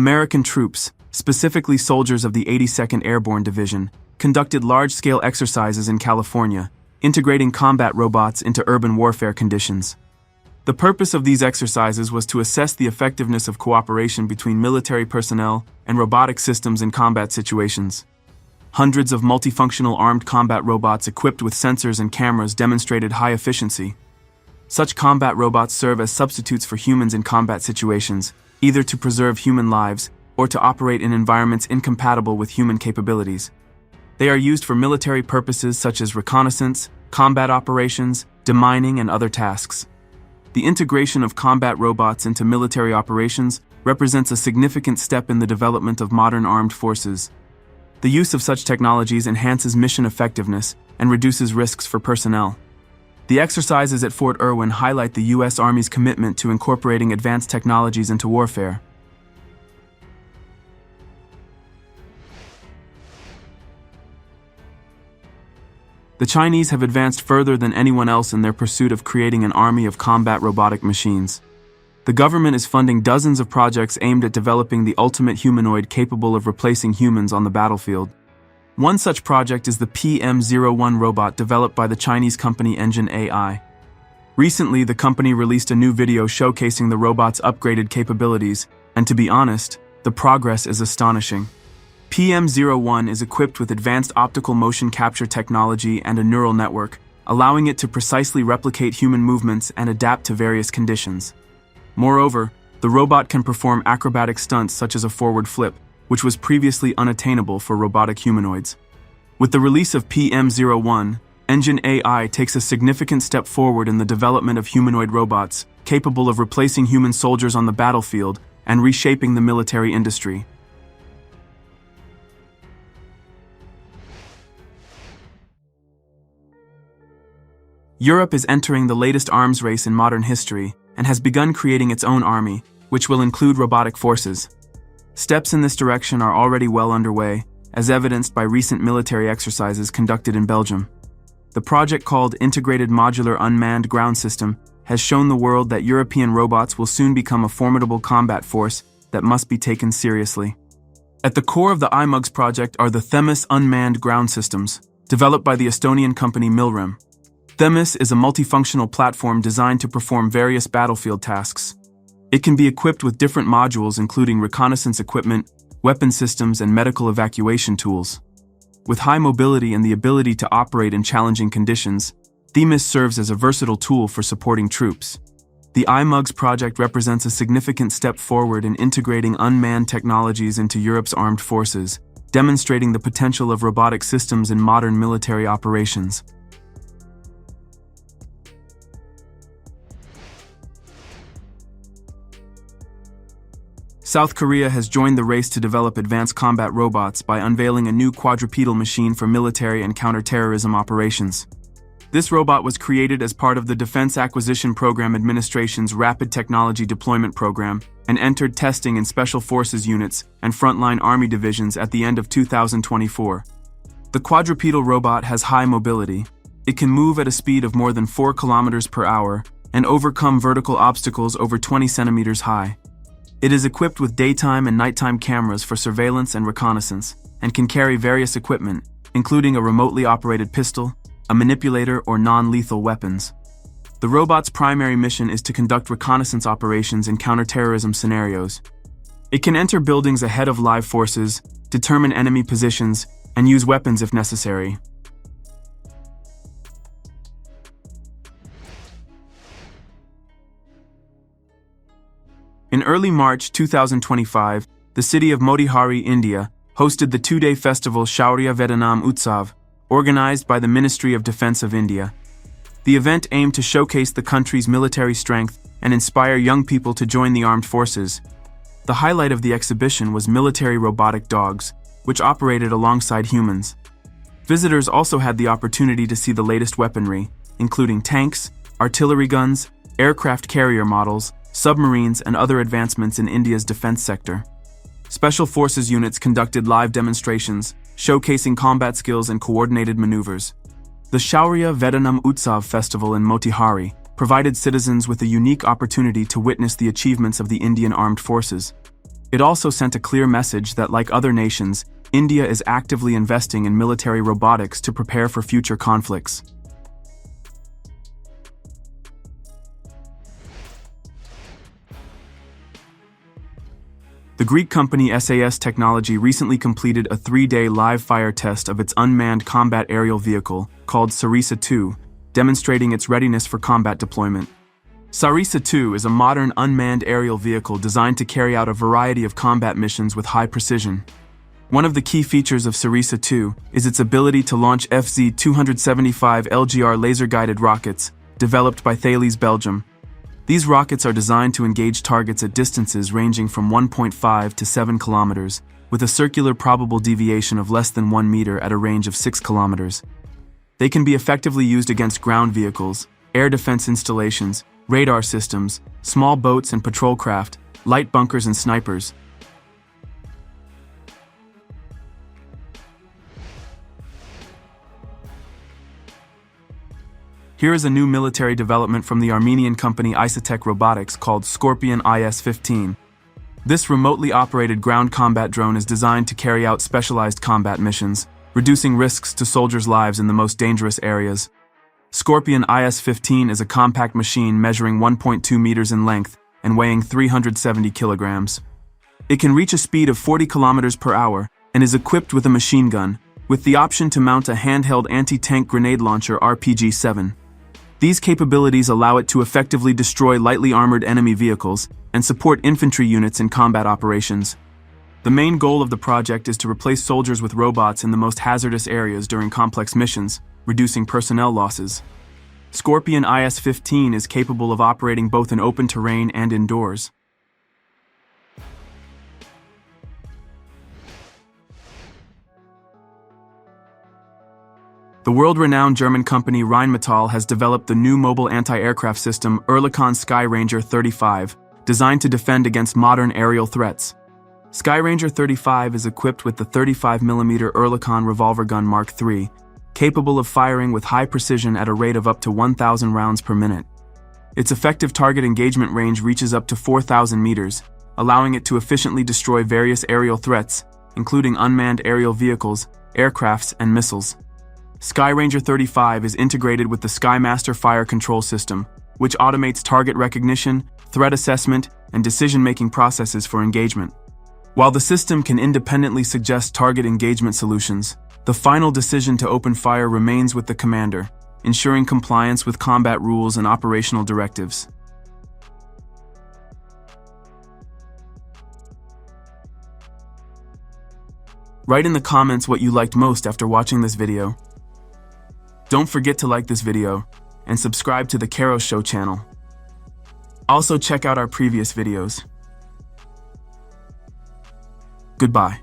American troops, specifically soldiers of the 82nd Airborne Division, conducted large-scale exercises in California, integrating combat robots into urban warfare conditions. The purpose of these exercises was to assess the effectiveness of cooperation between military personnel and robotic systems in combat situations. Hundreds of multifunctional armed combat robots equipped with sensors and cameras demonstrated high efficiency. Such combat robots serve as substitutes for humans in combat situations, either to preserve human lives or to operate in environments incompatible with human capabilities. They are used for military purposes such as reconnaissance, combat operations, demining, and other tasks. The integration of combat robots into military operations represents a significant step in the development of modern armed forces. The use of such technologies enhances mission effectiveness and reduces risks for personnel. The exercises at Fort Irwin highlight the U.S. Army's commitment to incorporating advanced technologies into warfare. The Chinese have advanced further than anyone else in their pursuit of creating an army of combat robotic machines. The government is funding dozens of projects aimed at developing the ultimate humanoid capable of replacing humans on the battlefield. One such project is the PM-01 robot developed by the Chinese company Engine AI. Recently, the company released a new video showcasing the robot's upgraded capabilities, and to be honest, the progress is astonishing. PM-01 is equipped with advanced optical motion capture technology and a neural network, allowing it to precisely replicate human movements and adapt to various conditions. Moreover, the robot can perform acrobatic stunts such as a forward flip, which was previously unattainable for robotic humanoids. With the release of PM-01, Engine AI takes a significant step forward in the development of humanoid robots, capable of replacing human soldiers on the battlefield and reshaping the military industry. Europe is entering the latest arms race in modern history and has begun creating its own army, which will include robotic forces. Steps in this direction are already well underway, as evidenced by recent military exercises conducted in Belgium. The project called Integrated Modular Unmanned Ground System has shown the world that European robots will soon become a formidable combat force that must be taken seriously. At the core of the IMUGS project are the Themis unmanned ground systems, developed by the Estonian company Milrem. Themis is a multifunctional platform designed to perform various battlefield tasks. It can be equipped with different modules including reconnaissance equipment, weapon systems, and medical evacuation tools. With high mobility and the ability to operate in challenging conditions, Themis serves as a versatile tool for supporting troops. The IMUGS project represents a significant step forward in integrating unmanned technologies into Europe's armed forces, demonstrating the potential of robotic systems in modern military operations. South Korea has joined the race to develop advanced combat robots by unveiling a new quadrupedal machine for military and counterterrorism operations. This robot was created as part of the Defense Acquisition Program Administration's Rapid Technology Deployment Program and entered testing in Special Forces units and frontline Army divisions at the end of 2024. The quadrupedal robot has high mobility. It can move at a speed of more than 4 kilometers per hour and overcome vertical obstacles over 20 centimeters high. It is equipped with daytime and nighttime cameras for surveillance and reconnaissance, and can carry various equipment, including a remotely operated pistol, a manipulator, or non-lethal weapons. The robot's primary mission is to conduct reconnaissance operations in counterterrorism scenarios. It can enter buildings ahead of live forces, determine enemy positions, and use weapons if necessary. In early March 2025, the city of Motihari, India, hosted the two-day festival Shaurya Vedanam Utsav, organized by the Ministry of Defense of India. The event aimed to showcase the country's military strength and inspire young people to join the armed forces. The highlight of the exhibition was military robotic dogs, which operated alongside humans. Visitors also had the opportunity to see the latest weaponry, including tanks, artillery guns, aircraft carrier models, submarines, and other advancements in India's defense sector. Special Forces units conducted live demonstrations, showcasing combat skills and coordinated maneuvers. The Shaurya Vedanam Utsav festival in Motihari provided citizens with a unique opportunity to witness the achievements of the Indian Armed Forces. It also sent a clear message that, like other nations, India is actively investing in military robotics to prepare for future conflicts. The Greek company SAS Technology recently completed a 3-day live-fire test of its unmanned combat aerial vehicle, called Sarisa 2, demonstrating its readiness for combat deployment. Sarisa 2 is a modern unmanned aerial vehicle designed to carry out a variety of combat missions with high precision. One of the key features of Sarisa 2 is its ability to launch FZ-275 LGR laser-guided rockets, developed by Thales, Belgium. These rockets are designed to engage targets at distances ranging from 1.5 to 7 kilometers, with a circular probable deviation of less than 1 meter at a range of 6 kilometers. They can be effectively used against ground vehicles, air defense installations, radar systems, small boats and patrol craft, light bunkers and snipers. Here is a new military development from the Armenian company IDEX Robotics called Scorpion IS-15. This remotely operated ground combat drone is designed to carry out specialized combat missions, reducing risks to soldiers' lives in the most dangerous areas. Scorpion IS-15 is a compact machine measuring 1.2 meters in length and weighing 370 kilograms. It can reach a speed of 40 kilometers per hour and is equipped with a machine gun, with the option to mount a handheld anti-tank grenade launcher RPG-7. These capabilities allow it to effectively destroy lightly armored enemy vehicles and support infantry units in combat operations. The main goal of the project is to replace soldiers with robots in the most hazardous areas during complex missions, reducing personnel losses. Scorpion IS-15 is capable of operating both in open terrain and indoors. The world-renowned German company Rheinmetall has developed the new mobile anti-aircraft system Oerlikon Skyranger 35, designed to defend against modern aerial threats. Skyranger 35 is equipped with the 35mm Oerlikon revolver gun Mark III, capable of firing with high precision at a rate of up to 1,000 rounds per minute. Its effective target engagement range reaches up to 4,000 meters, allowing it to efficiently destroy various aerial threats, including unmanned aerial vehicles, aircrafts, and missiles. Skyranger 35 is integrated with the Skymaster fire control system, which automates target recognition, threat assessment, and decision-making processes for engagement. While the system can independently suggest target engagement solutions, the final decision to open fire remains with the commander, ensuring compliance with combat rules and operational directives. Write in the comments what you liked most after watching this video. Don't forget to like this video and subscribe to the Karo Show channel. Also check out our previous videos. Goodbye.